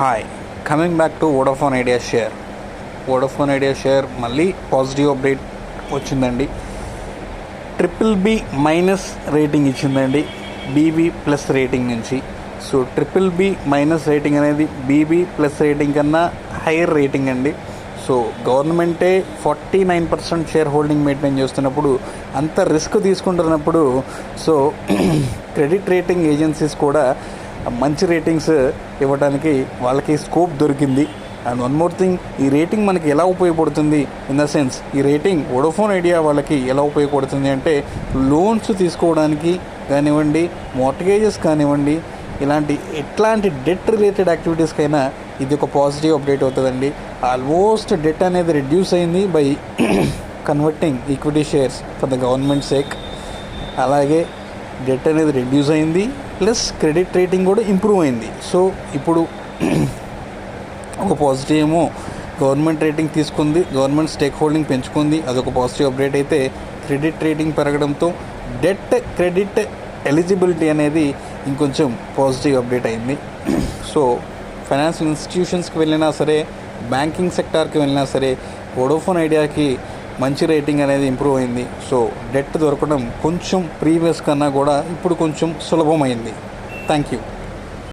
Hi, coming back to Vodafone Idea share. Vodafone Idea share మళ్ళీ positive update వచ్చిందండి. BBB minus rating ఇచ్చిందండి BB plus rating నుంచి. So BBB minus rating అనేది BB plus rating కన్నా higher rating అండి. So గవర్నమెంటే 49% share holding maintain చేస్తున్నప్పుడు, అంత రిస్క్ తీసుకుంటున్నప్పుడు, సో క్రెడిట్ రేటింగ్ ఏజెన్సీస్ కూడా మంచి రేటింగ్స్ ఇవ్వడానికి వాళ్ళకి స్కోప్ దొరికింది. అండ్ వన్ మోర్ థింగ్, ఈ రేటింగ్ మనకి ఎలా ఉపయోగపడుతుంది ఇన్ ద సెన్స్, ఈ రేటింగ్ వోడాఫోన్ ఐడియా వాళ్ళకి ఎలా ఉపయోగపడుతుంది అంటే, లోన్స్ తీసుకోవడానికి కానివ్వండి, మార్ట్గేజెస్ కానివ్వండి, ఎట్లాంటి డెట్ రిలేటెడ్ యాక్టివిటీస్కైనా ఇది ఒక పాజిటివ్ అప్డేట్ అవుతుందండి. ఆల్మోస్ట్ డెట్ అనేది రెడ్యూస్ అయింది by converting equity shares for the government sake. అలాగే డెట్ అనేది రెడ్యూస్ అయింది, ప్లస్ క్రెడిట్ రేటింగ్ కూడా ఇంప్రూవ్ అయింది. సో ఇప్పుడు ఒక పాజిటివ్ ఏమో గవర్నమెంట్ రేటింగ్ తీసుకుంది, గవర్నమెంట్ స్టేక్ హోల్డింగ్ పెంచుకుంది, అదొక పాజిటివ్ అప్డేట్ అయితే, క్రెడిట్ రేటింగ్ పెరగడంతో డెట్ క్రెడిట్ ఎలిజిబిలిటీ అనేది ఇంకొంచెం పాజిటివ్ అప్డేట్ అయింది. సో ఫైనాన్షియల్ ఇన్స్టిట్యూషన్స్కి వెళ్ళినా సరే, బ్యాంకింగ్ సెక్టార్కి వెళ్ళినా సరే, వోడాఫోన్ ఐడియాకి మంచి రేటింగ్ అనేది ఇంప్రూవ్ అయింది. సో డెట్ దొరకడం కొంచెం ప్రీవియస్ కన్నా కూడా ఇప్పుడు కొంచెం సులభమైంది. Thank you.